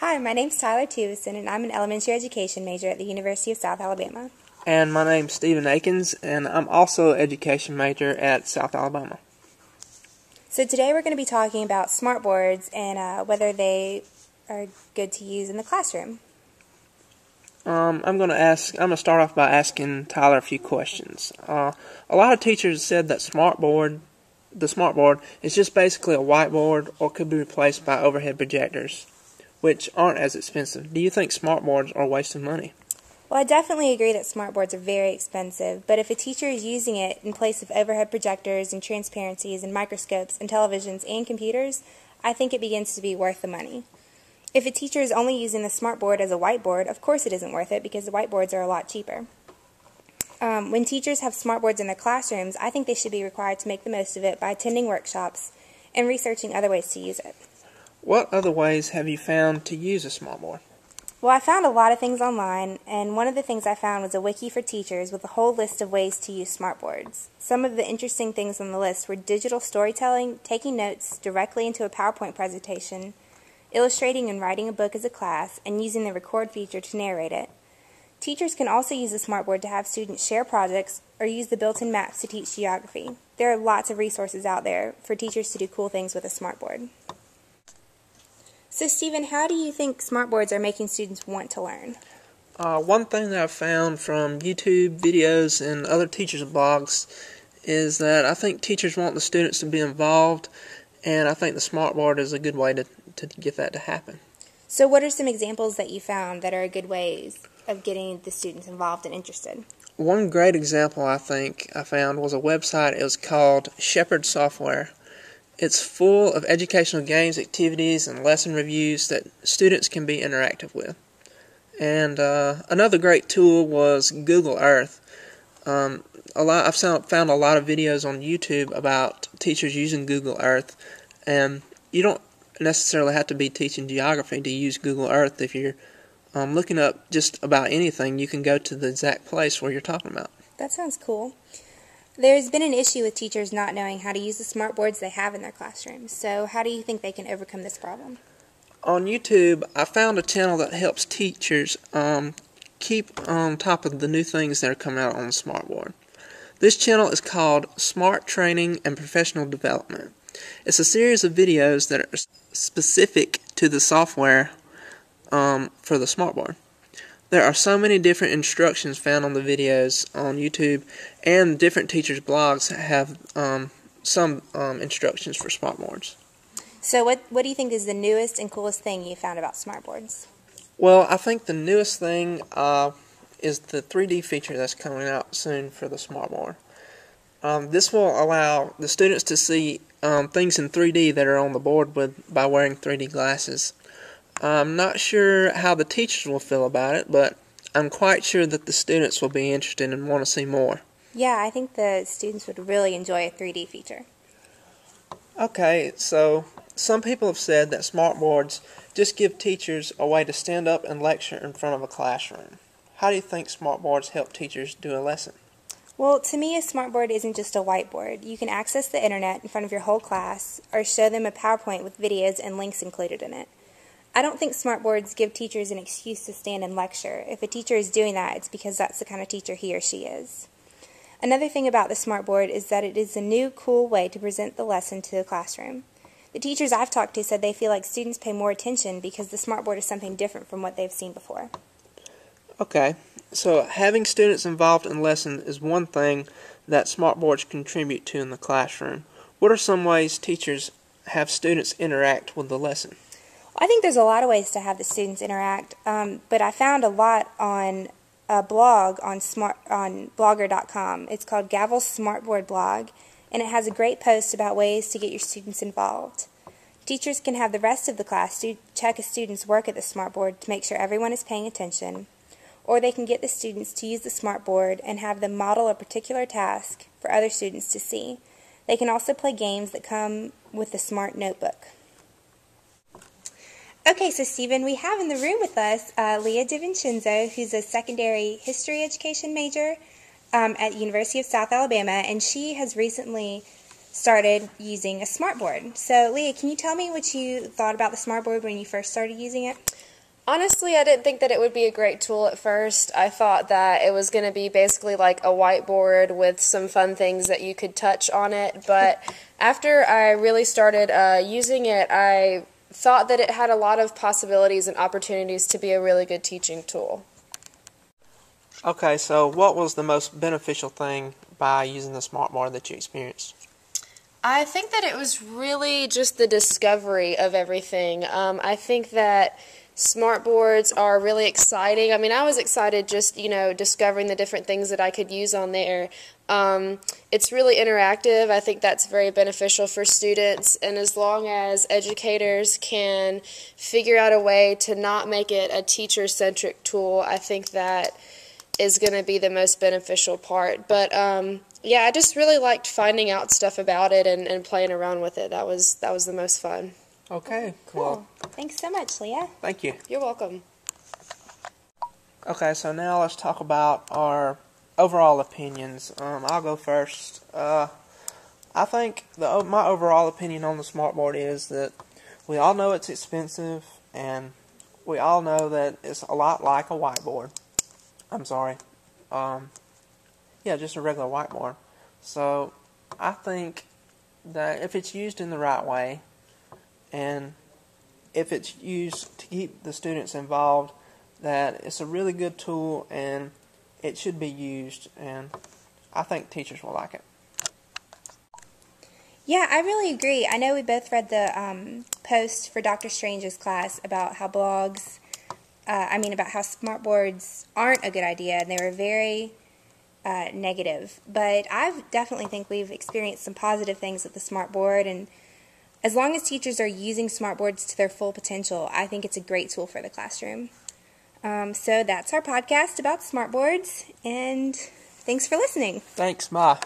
Hi, my name's Tyler Tewison, and I'm an elementary education major at the University of South Alabama. And my name's Stephen Akins, and I'm also an education major at South Alabama. So today we're going to be talking about smartboards and whether they are good to use in the classroom. I'm going to start off by asking Tyler a few questions. A lot of teachers said that the smartboard is just basically a whiteboard or could be replaced by overhead projectors, which aren't as expensive. Do you think smartboards are a waste of money? Well, I definitely agree that smartboards are very expensive, but if a teacher is using it in place of overhead projectors and transparencies and microscopes and televisions and computers, I think it begins to be worth the money. If a teacher is only using the smartboard as a whiteboard, of course it isn't worth it because the whiteboards are a lot cheaper. When teachers have smartboards in their classrooms, I think they should be required to make the most of it by attending workshops and researching other ways to use it. What other ways have you found to use a smartboard? Well, I found a lot of things online, and one of the things I found was a wiki for teachers with a whole list of ways to use smartboards. Some of the interesting things on the list were digital storytelling, taking notes directly into a PowerPoint presentation, illustrating and writing a book as a class, and using the record feature to narrate it. Teachers can also use the smartboard to have students share projects or use the built-in maps to teach geography. There are lots of resources out there for teachers to do cool things with a smartboard. So, Stephen, how do you think smartboards are making students want to learn? One thing that I've found from YouTube videos and other teachers' blogs is that I think teachers want the students to be involved, and I think the smartboard is a good way to get that to happen. So what are some examples that you found that are good ways of getting the students involved and interested? One great example I think I found was a website. It was called Shepherd Software. It's full of educational games, activities, and lesson reviews that students can be interactive with. And another great tool was Google Earth. I've found a lot of videos on YouTube about teachers using Google Earth, and you don't necessarily have to be teaching geography to use Google Earth. If you're looking up just about anything, you can go to the exact place where you're talking about. That sounds cool. There's been an issue with teachers not knowing how to use the smartboards they have in their classrooms. So how do you think they can overcome this problem? On YouTube, I found a channel that helps teachers keep on top of the new things that are coming out on the smartboard. This channel is called Smart Training and Professional Development. It's a series of videos that are specific to the software for the smartboard. There are so many different instructions found on the videos on YouTube, and different teachers' blogs have some instructions for smartboards. So what do you think is the newest and coolest thing you found about smartboards? Well, I think the newest thing is the 3D feature that's coming out soon for the smartboard. This will allow the students to see things in 3D that are on the board by wearing 3D glasses. I'm not sure how the teachers will feel about it, but I'm quite sure that the students will be interested and want to see more. Yeah, I think the students would really enjoy a 3D feature. Okay, so some people have said that smartboards just give teachers a way to stand up and lecture in front of a classroom. How do you think smartboards help teachers do a lesson? Well, to me, a smartboard isn't just a whiteboard. You can access the internet in front of your whole class or show them a PowerPoint with videos and links included in it. I don't think smartboards give teachers an excuse to stand and lecture. If a teacher is doing that, it's because that's the kind of teacher he or she is. Another thing about the smartboard is that it is a new, cool way to present the lesson to the classroom. The teachers I've talked to said they feel like students pay more attention because the smartboard is something different from what they've seen before. Okay, so having students involved in lesson is one thing that smartboards contribute to in the classroom. What are some ways teachers have students interact with the lesson? I think there's a lot of ways to have the students interact, but I found a lot on a blog on blogger.com. It's called Gavel's Smartboard Blog, and it has a great post about ways to get your students involved. Teachers can have the rest of the class check a student's work at the smartboard to make sure everyone is paying attention, or they can get the students to use the smartboard and have them model a particular task for other students to see. They can also play games that come with the Smart Notebook. Okay, so Stephen, we have in the room with us Leah DiVincenzo, who's a secondary history education major at University of South Alabama, and she has recently started using a smartboard. So, Leah, can you tell me what you thought about the smartboard when you first started using it? Honestly, I didn't think that it would be a great tool at first. I thought that it was going to be basically like a whiteboard with some fun things that you could touch on it. But after I really started using it, I thought that it had a lot of possibilities and opportunities to be a really good teaching tool. Okay, so what was the most beneficial thing by using the Smartboard that you experienced? I think that it was really just the discovery of everything. I think that Smartboards are really exciting. I mean, I was excited just, discovering the different things that I could use on there. It's really interactive. I think that's very beneficial for students, and as long as educators can figure out a way to not make it a teacher-centric tool, I think that is going to be the most beneficial part. But yeah, I just really liked finding out stuff about it and playing around with it. That was the most fun. Okay, Cool. well, Thanks so much, Leah. thank you. You're welcome. Okay, so now let's talk about our overall opinions. I'll go first. I think my overall opinion on the Smartboard is that we all know it's expensive, and we all know that it's a lot like a whiteboard. I'm sorry. Yeah, just a regular whiteboard. So I think that if it's used in the right way, and if it's used to keep the students involved, that it's a really good tool and it should be used, and I think teachers will like it. Yeah, I really agree. I know we both read the post for Dr. Strange's class about how about how Smartboards aren't a good idea, and they were very negative. But I definitely think we've experienced some positive things with the Smartboard, and as long as teachers are using Smartboards to their full potential, I think it's a great tool for the classroom. So that's our podcast about Smartboards, and thanks for listening. Thanks, bye.